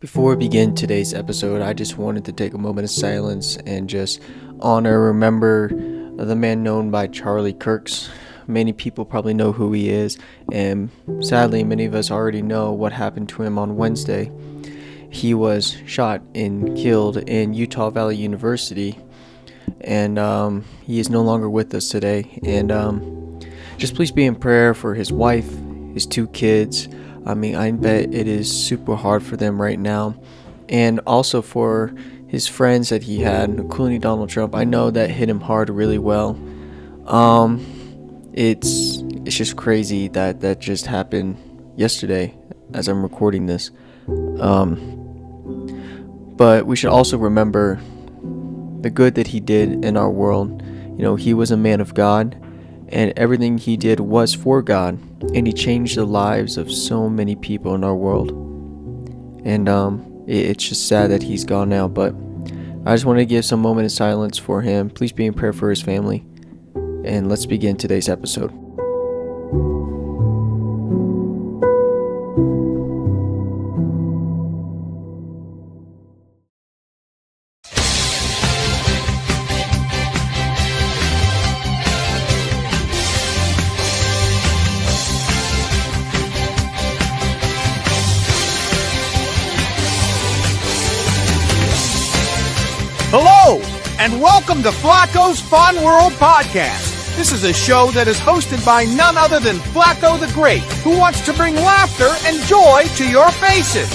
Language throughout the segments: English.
Before we begin today's episode, I just wanted to take a moment of silence and just remember the man known by Charlie Kirks. Many people probably know who he is, and sadly, many of us already know what happened to him on Wednesday. He was shot and killed in Utah Valley University, and he is no longer with us today. And just please be in prayer for his wife, his two kids. I bet it is super hard for them right now. And also for his friends that he had, including Donald Trump. I know that hit him hard really well. It's just crazy that just happened yesterday as I'm recording this. But we should also remember the good that he did in our world. You know, he was a man of God, and everything he did was for God, and he changed the lives of so many people in our world. And it's just sad that he's gone now, but I just want to give some moment of silence for him. Please be in prayer for his family, and let's begin today's episode. Hello, and welcome to Flaco's Fun World Podcast. This is a show that is hosted by none other than Flaco the Great, who wants to bring laughter and joy to your faces.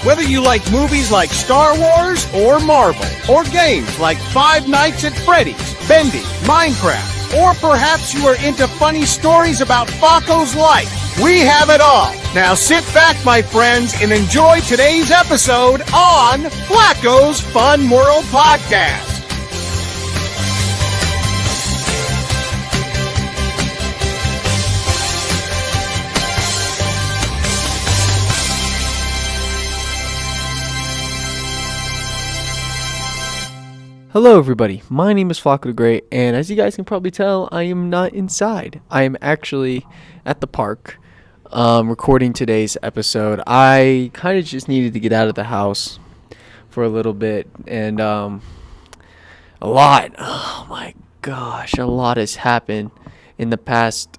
Whether you like movies like Star Wars or Marvel, or games like Five Nights at Freddy's, Bendy, Minecraft, or perhaps you are into funny stories about Flaco's life, we have it all. Now sit back, my friends, and enjoy today's episode on Flaco's Fun World Podcast. Hello everybody, my name is Flaco the Great, and as you guys can probably tell, I am not inside. I am actually at the park, recording today's episode. I kind of just needed to get out of the house for a little bit, and oh my gosh, a lot has happened in the past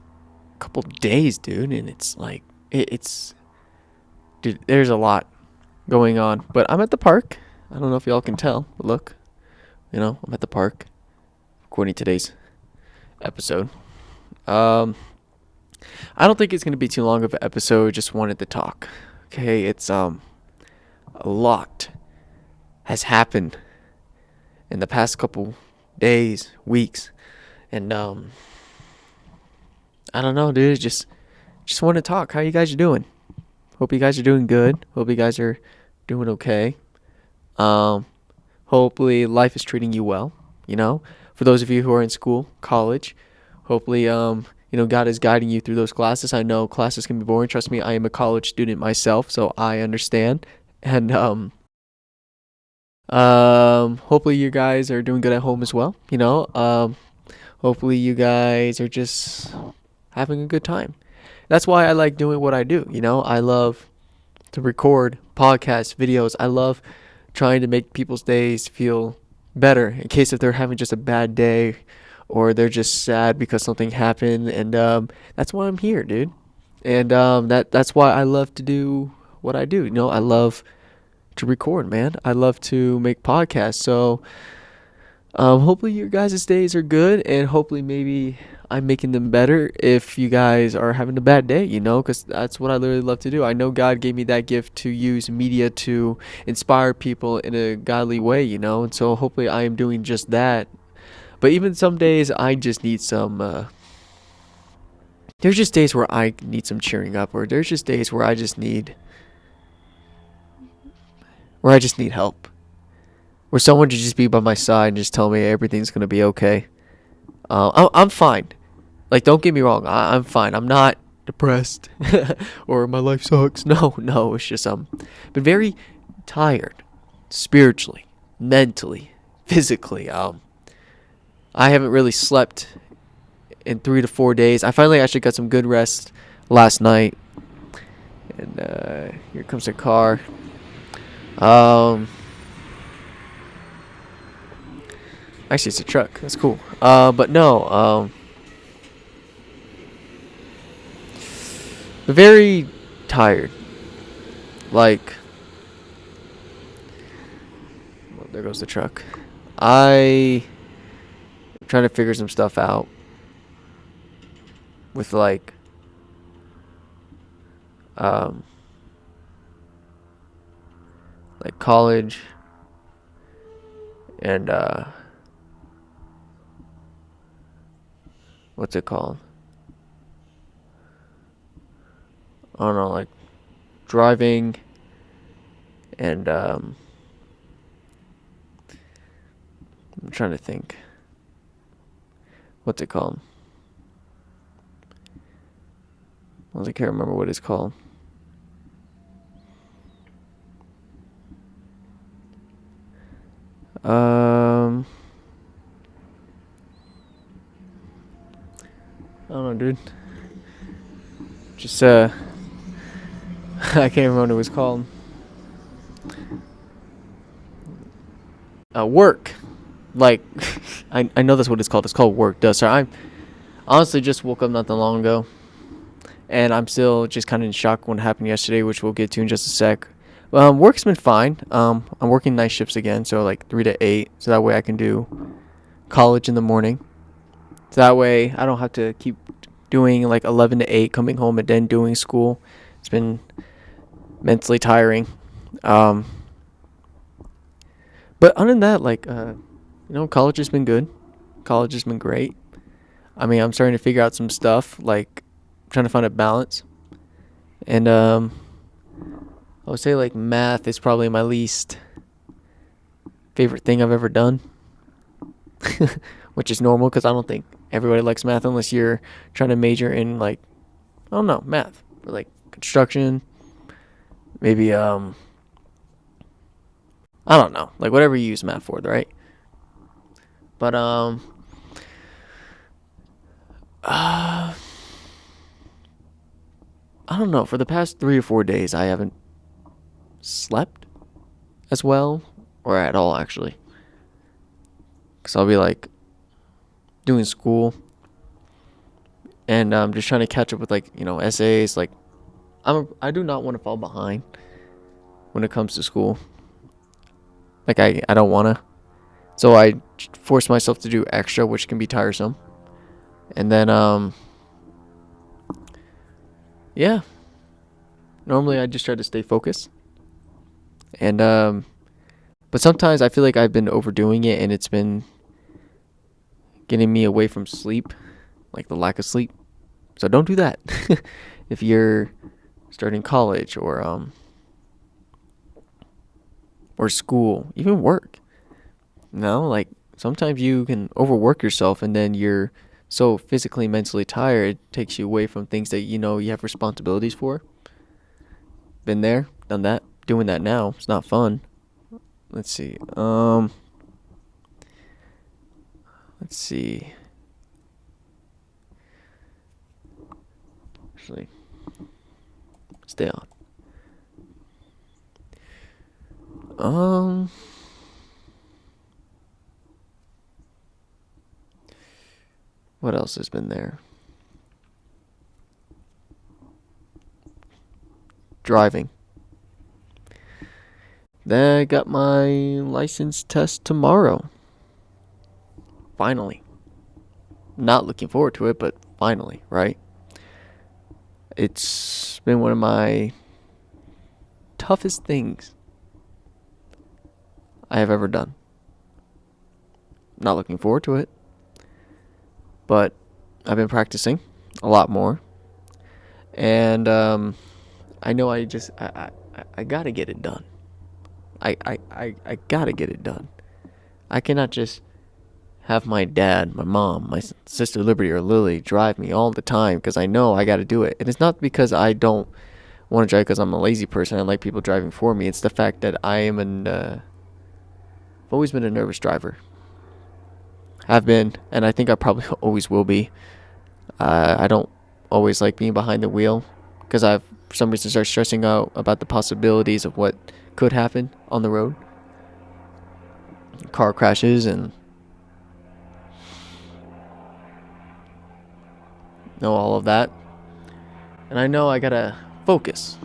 couple days, dude, and it's like, dude, there's a lot going on, but I'm at the park. I don't know if y'all can tell, but look. You know, I'm at the park recording today's episode. I don't think it's going to be too long of an episode. Just wanted to talk. Okay, it's a lot has happened in the past couple days, weeks, and I don't know, dude. Just want to talk. How you guys are doing? Hope you guys are doing good. Hope you guys are doing okay. Hopefully life is treating you well, you know, for those of you who are in school, college, hopefully, God is guiding you through those classes. I know classes can be boring. Trust me, I am a college student myself, so I understand. And, hopefully you guys are doing good at home as well, you know, hopefully you guys are just having a good time. That's why I like doing what I do, you know, I love to record podcasts, videos. I love trying to make people's days feel better in case if they're having just a bad day or they're just sad because something happened, and that's why I'm here, dude. And that's why I love to do what I do. You know, I love to record, man. I love to make podcasts. So hopefully your guys' days are good, and hopefully maybe I'm making them better if you guys are having a bad day, you know, because that's what I literally love to do. I know God gave me that gift to use media to inspire people in a godly way, you know, and so hopefully I am doing just that. But even some days I just need some, there's just days where I need some cheering up, or there's just days where I just need help. Where someone to just be by my side and just tell me everything's going to be okay. I'm fine. Like, don't get me wrong. I'm fine. I'm not depressed or my life sucks. No. It's just been very tired spiritually, mentally, physically. I haven't really slept in 3 to 4 days. I finally actually got some good rest last night. And here comes a car. Um, Actually, it's a truck. That's cool. But no. Very tired. Like, well, there goes the truck. I am trying to figure some stuff out with um, like college and what's it called? I don't know, like driving and I'm trying to think. What's it called? I can't remember what it's called. I don't know, dude. Just I can't remember what it was called. Work. Like, I know that's what it's called. It's called work. Duh, sir. I honestly just woke up not that long ago, and I'm still just kind of in shock what happened yesterday, which we'll get to in just a sec. Work's been fine. I'm working night shifts again, so like 3 to 8, so that way I can do college in the morning. So that way I don't have to keep doing like 11 to 8, coming home and then doing school. It's been mentally tiring. But other than that, like, college has been good. College has been great. I mean, I'm starting to figure out some stuff, like trying to find a balance. And I would say like math is probably my least favorite thing I've ever done, which is normal because I don't think everybody likes math unless you're trying to major in like, I don't know, math or like construction, maybe I don't know, like whatever you use math for, right? But I don't know. For the past 3 or 4 days, I haven't slept as well or at all actually, because I'll be like doing school and just trying to catch up with like essays. Like I do not want to fall behind when it comes to school. Like I don't want to. So I force myself to do extra, which can be tiresome. And then yeah. Normally I just try to stay focused. And but sometimes I feel like I've been overdoing it and it's been getting me away from sleep, like the lack of sleep. So don't do that. If you're starting college or school, even work. Like sometimes you can overwork yourself and then you're so physically, mentally tired, it takes you away from things that you have responsibilities for. Been there, done that, doing that now. It's not fun. Let's see. Let's see. Actually, stay on. What else has been there? Driving. Then I got my license test tomorrow. Finally. Not looking forward to it, but finally, right? It's been one of my toughest things I have ever done. Not looking forward to it, but I've been practicing a lot more, and I know I gotta get it done. I gotta get it done. I cannot just have my dad, my mom, my sister Liberty or Lily drive me all the time because I know I gotta do it. And it's not because I don't want to drive because I'm a lazy person. I like people driving for me. It's the fact that I am I've always been a nervous driver. Have been, and I think I probably always will be. I don't always like being behind the wheel because I've for some reason start stressing out about the possibilities of what could happen on the road. Car crashes and all of that. And I know I gotta focus.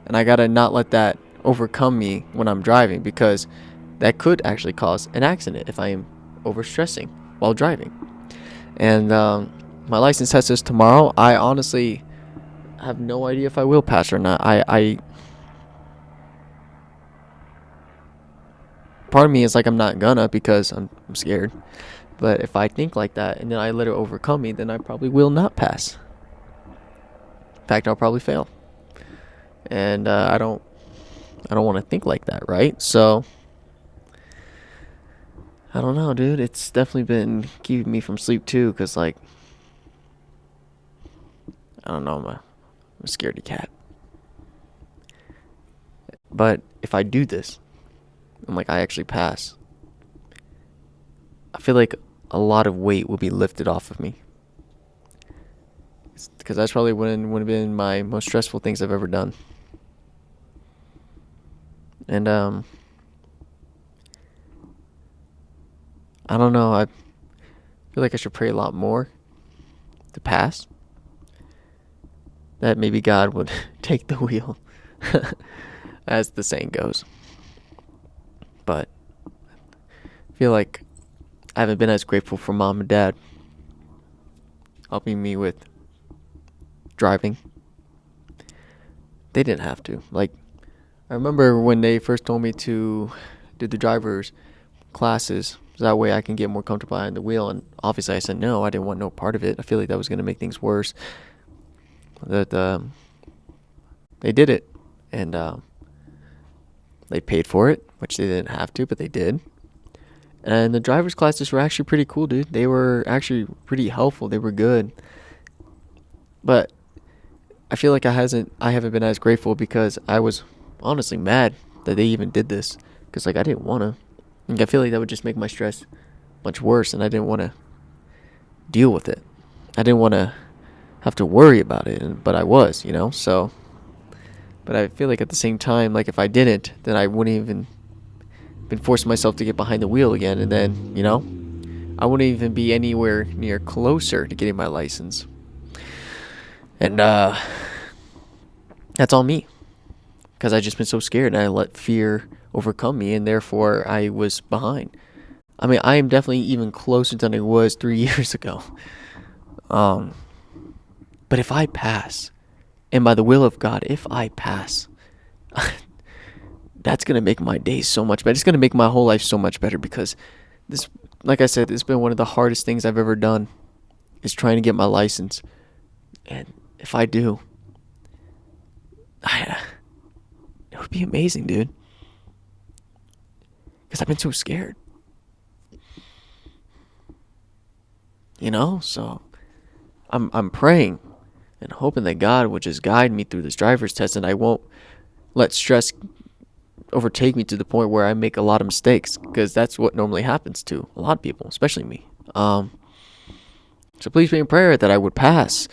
And I gotta not let that overcome me when I'm driving, because that could actually cause an accident if I am overstressing while driving. And my license test is tomorrow. I honestly have no idea if I will pass or not. I part of me is like I'm not gonna, because I'm scared. But if I think like that and then I let it overcome me, then I probably will not pass. In fact, I'll probably fail. And I don't want to think like that, right? So I don't know, dude. It's definitely been keeping me from sleep too, cause like I don't know, I'm a scaredy cat. But if I do this, and like I actually pass, I feel like a lot of weight will be lifted off of me. Because that's probably would have been my most stressful things I've ever done. And I don't know. I feel like I should pray a lot more to pass. That maybe God would take the wheel, as the saying goes. But I feel like I haven't been as grateful for mom and dad helping me with driving. They didn't have to. Like, I remember when they first told me to do the driver's classes, so that way I can get more comfortable behind the wheel. And obviously I said no, I didn't want no part of it. I feel like that was going to make things worse. That they did it, and they paid for it, which they didn't have to, but they did. And the driver's classes were actually pretty cool, dude. They were actually pretty helpful. They were good. But I feel like I haven't been as grateful, because I was honestly mad that they even did this, because like I didn't want to. Like, I feel like that would just make my stress much worse, and I didn't want to deal with it. I didn't want to have to worry about it, but I was, so. But I feel like at the same time, like if I didn't, then I wouldn't even been forcing myself to get behind the wheel again, and then, I wouldn't even be anywhere near closer to getting my license. And that's all me, because I just been so scared, and I let fear overcome me, and therefore I was behind. I mean, I am definitely even closer than I was 3 years ago. But if I pass, and by the will of God, if I pass, that's going to make my days so much better. It's going to make my whole life so much better, because this, like I said, it's been one of the hardest things I've ever done, is trying to get my license. And if I do, it would be amazing, dude. Because I've been so scared. So I'm praying and hoping that God would just guide me through this driver's test, and I won't let stress overtake me to the point where I make a lot of mistakes, because that's what normally happens to a lot of people, especially me. So please be in prayer that I would pass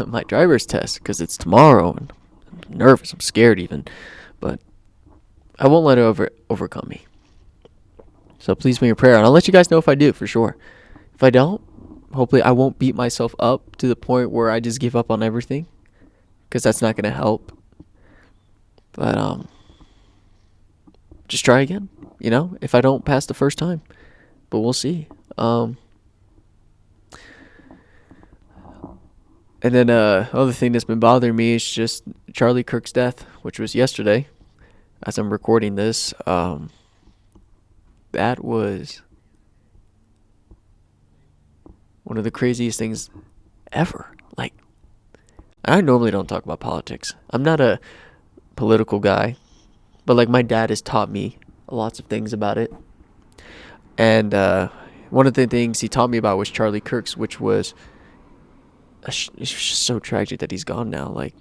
my driver's test, because it's tomorrow, and I'm nervous, I'm scared even, but I won't let it overcome me. So please be in prayer, and I'll let you guys know if I do, for sure. If I don't, hopefully I won't beat myself up to the point where I just give up on everything, because that's not going to help. But just try again, if I don't pass the first time. But we'll see. And then other thing that's been bothering me is just Charlie Kirk's death, which was yesterday as I'm recording this. That was one of the craziest things ever. Like, I normally don't talk about politics. I'm not a political guy, but like my dad has taught me lots of things about it. And one of the things he taught me about was Charlie Kirks, which was it's just so tragic that he's gone now. Like,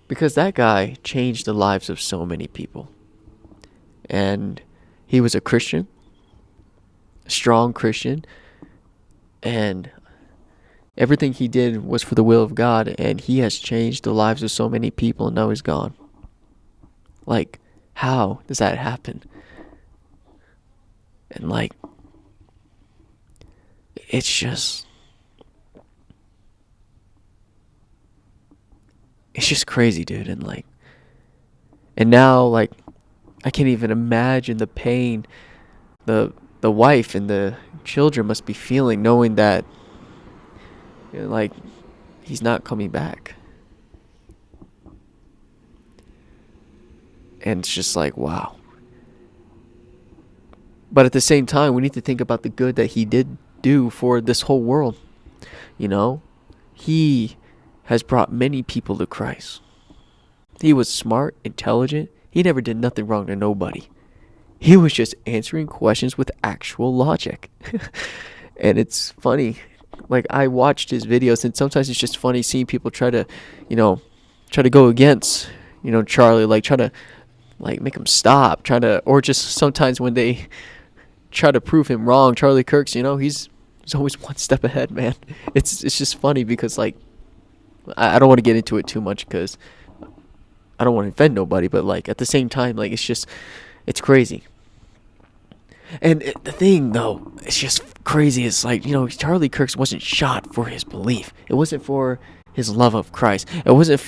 because that guy changed the lives of so many people. And he was a Christian, a strong Christian. And Everything he did was for the will of God, and he has changed the lives of so many people, and now he's gone. Like, how does that happen? And like, it's just crazy, dude. And like, and now like, I can't even imagine the pain the wife and the children must be feeling, knowing that, you know, like, he's not coming back. And it's just like, wow. But at the same time, we need to think about the good that he did do for this whole world. You know, he has brought many people to Christ. He was smart, intelligent. He never did nothing wrong to nobody. He was just answering questions with actual logic. And it's funny. Like, I watched his videos, and sometimes it's just funny seeing people try to go against, Charlie, like try to like make him stop, or just sometimes when they try to prove him wrong. Charlie Kirks, he's always one step ahead, man. It's just funny because, like, I don't want to get into it too much because I don't want to offend nobody, but like at the same time, like, it's crazy. And the thing, though, it's just crazy. It's like, Charlie Kirks wasn't shot for his belief. It wasn't for his love of Christ. It wasn't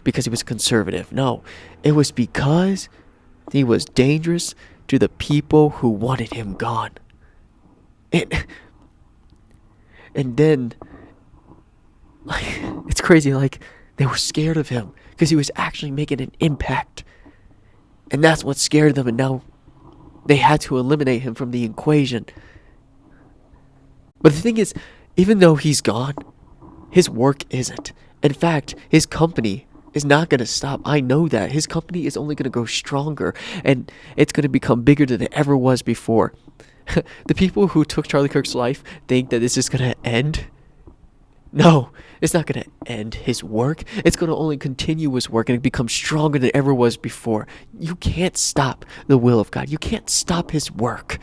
because he was conservative. No, it was because he was dangerous to the people who wanted him gone. And then, like, it's crazy. Like, they were scared of him because he was actually making an impact. And that's what scared them. And now they had to eliminate him from the equation. But the thing is, even though he's gone, his work isn't. In fact, his company is not going to stop. I know that. His company is only going to grow stronger, and it's going to become bigger than it ever was before. The people who took Charlie Kirk's life think that this is going to end. No, it's not going to end his work. It's going to only continue his work and become stronger than it ever was before. You can't stop the will of God. You can't stop his work.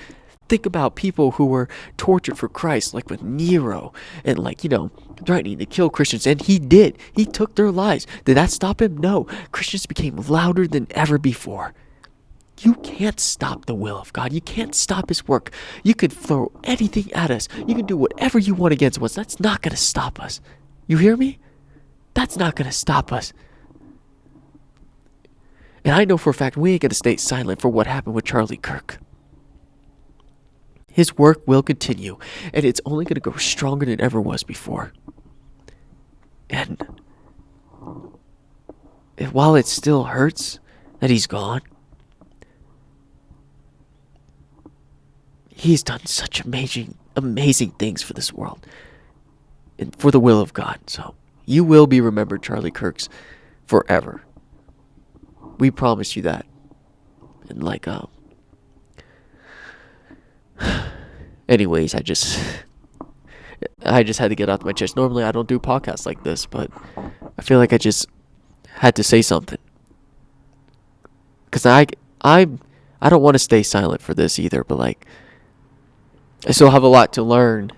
Think about people who were tortured for Christ, like with Nero, and threatening to kill Christians. And he did. He took their lives. Did that stop him? No. Christians became louder than ever before. You can't stop the will of God. You can't stop his work. You could throw anything at us. You can do whatever you want against us. That's not going to stop us. You hear me? That's not going to stop us. And I know for a fact we ain't going to stay silent for what happened with Charlie Kirk. His work will continue, and it's only going to grow stronger than it ever was before. And while it still hurts that he's gone, he's done such amazing things for this world and for the will of God. So you will be remembered, Charlie Kirks, forever. We promise you that. And anyways, I just had to get out my chest. Normally I don't do podcasts like this, but I feel like I just had to say something. Cause I don't want to stay silent for this either, but like, I still have a lot to learn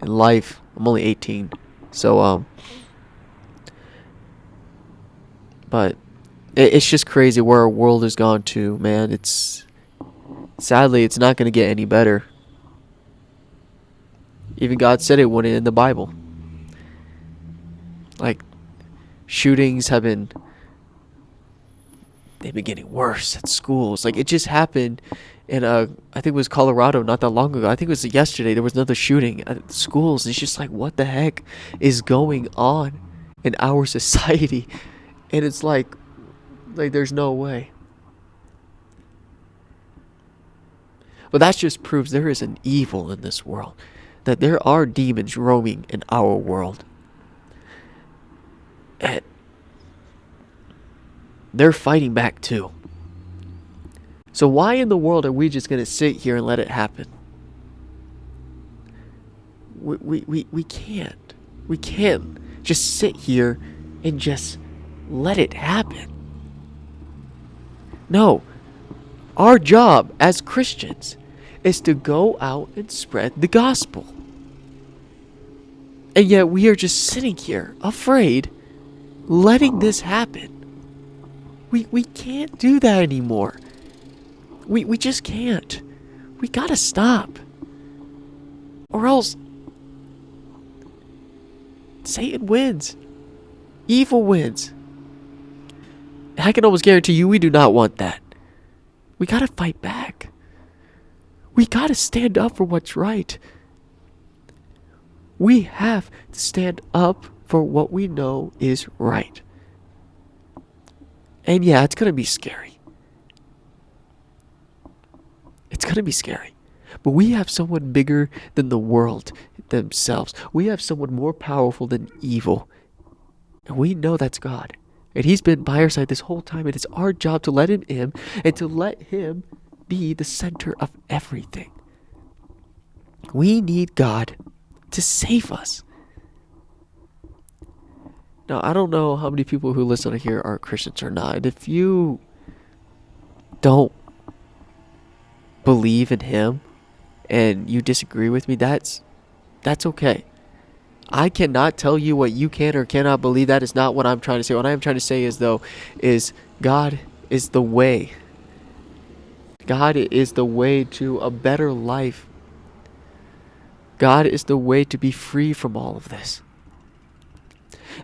in life. I'm only 18. So, but it's just crazy where our world has gone to, man. Sadly, it's not going to get any better. Even God said it wouldn't in the Bible. Like, shootings they've been getting worse at schools. Like, it just happened in I think it was Colorado not that long ago. I think it was yesterday. There was another shooting at schools. It's just like, what the heck is going on in our society? And it's like there's no way. But that just proves there is an evil in this world. That there are demons roaming in our world. And they're fighting back too. So why in the world are we just going to sit here and let it happen? We can't. We can't just sit here and just let it happen. No. Our job as Christians is to go out and spread the gospel. And yet we are just sitting here, afraid, letting this happen. We can't do that anymore. We just can't. We gotta stop. Or else Satan wins. Evil wins. And I can almost guarantee you we do not want that. We gotta fight back. We gotta stand up for what's right. We have to stand up for what we know is right. And yeah, it's gonna be scary. It's gonna be scary. But we have someone bigger than the world themselves. We have someone more powerful than evil. And we know that's God. And He's been by our side this whole time. And it's our job to let Him in and to let Him be the center of everything. We need God to save us. Now, I don't know how many people who listen to here are Christians or not. And if you don't believe in Him and you disagree with me, that's okay. I cannot tell you what you can or cannot believe. That is not what I'm trying to say. What I am trying to say is God is the way. God is the way to a better life. God is the way to be free from all of this.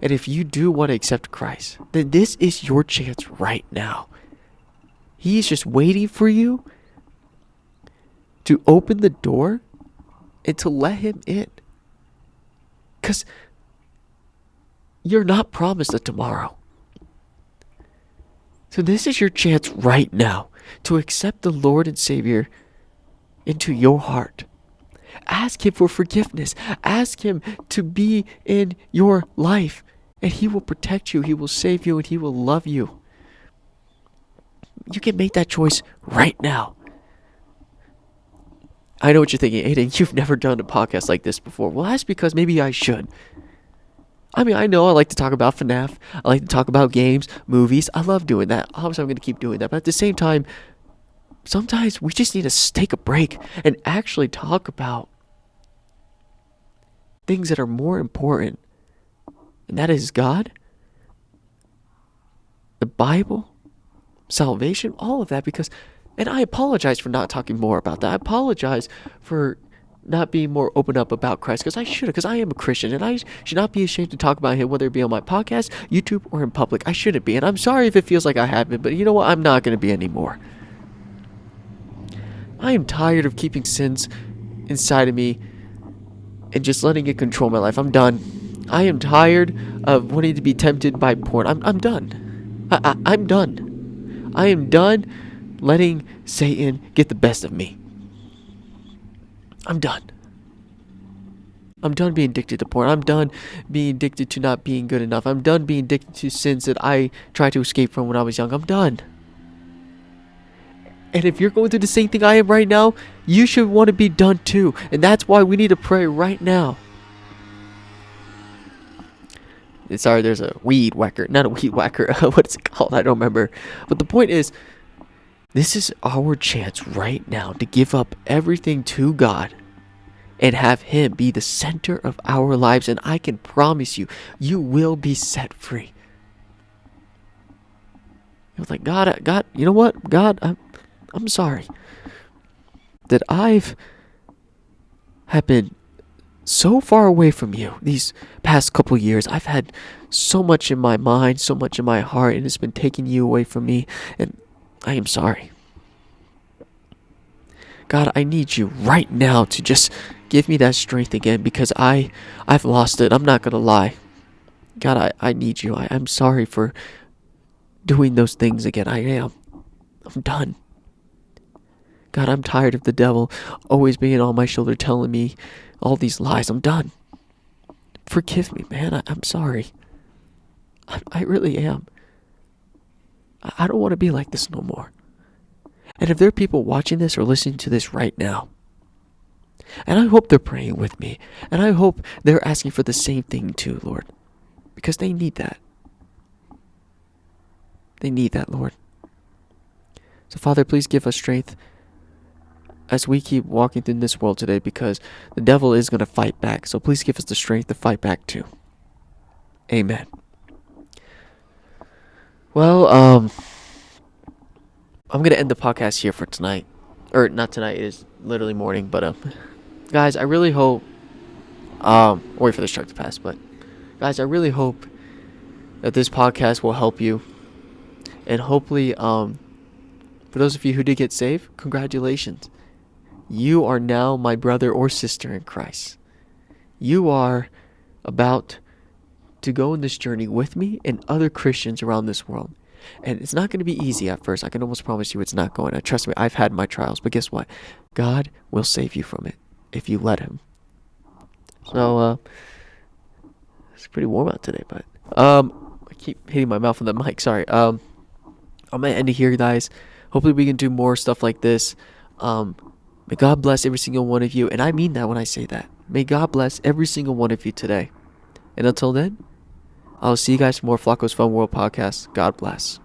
And if you do want to accept Christ, then this is your chance right now. He's just waiting for you to open the door and to let Him in. Because you're not promised a tomorrow. So this is your chance right now to accept the Lord and Savior into your heart. Ask Him for forgiveness. Ask Him to be in your life. And He will protect you. He will save you. And He will love you. You can make that choice right now. I know what you're thinking, Aiden, you've never done a podcast like this before. Well, that's because maybe I should. I mean, I know I like to talk about FNAF. I like to talk about games, movies. I love doing that. Obviously, I'm going to keep doing that. But at the same time, sometimes we just need to take a break and actually talk about things that are more important. And that is God, the Bible, salvation, all of that. And I apologize for not talking more about that. I apologize for not being more open up about Christ, because I should have, because I am a Christian and I should not be ashamed to talk about Him, whether it be on my podcast, YouTube, or in public. I shouldn't be. And I'm sorry if it feels like I have been, but you know what? I'm not going to be anymore. I am tired of keeping sins inside of me and just letting it control my life. I'm done. I am tired of wanting to be tempted by porn. I'm done. I'm done. I am done letting Satan get the best of me. I'm done. I'm done being addicted to porn. I'm done being addicted to not being good enough. I'm done being addicted to sins that I tried to escape from when I was young. I'm done. And if you're going through the same thing I am right now, you should want to be done too. And that's why we need to pray right now. Sorry, there's a weed whacker. Not a weed whacker. What is it called? I don't remember. But the point is, this is our chance right now to give up everything to God and have Him be the center of our lives. And I can promise you, you will be set free. You're like, God, you know what? God, I'm sorry that have been so far away from you these past couple years. I've had so much in my mind, so much in my heart, and it's been taking you away from me. And I am sorry. God, I need you right now to just give me that strength again, because I've lost it. I'm not going to lie. God, I need you. I'm sorry for doing those things again. I am. I'm done. God, I'm tired of the devil always being on my shoulder telling me all these lies. I'm done. Forgive me, man. I'm sorry. I really am. I don't want to be like this no more. And if there are people watching this or listening to this right now, and I hope they're praying with me, and I hope they're asking for the same thing too, Lord, because they need that. They need that, Lord. So, Father, please give us strength as we keep walking through this world today, because the devil is going to fight back. So please give us the strength to fight back too. Amen. Well, I'm going to end the podcast here for tonight. Or not tonight, it is literally morning. But guys, I really hope, wait for this truck to pass, but guys, I really hope that this podcast will help you. And hopefully, for those of you who did get saved, congratulations. You are now my brother or sister in Christ. You are about to go on this journey with me and other Christians around this world. And it's not going to be easy at first. I can almost promise you it's not going to. Trust me, I've had my trials. But guess what? God will save you from it if you let him. So, it's pretty warm out today, but I keep hitting my mouth on the mic. Sorry. I'm going to end it here, guys. Hopefully we can do more stuff like this. May God bless every single one of you. And I mean that when I say that. May God bless every single one of you today. And until then, I'll see you guys for more Flaco's Fun World podcast. God bless.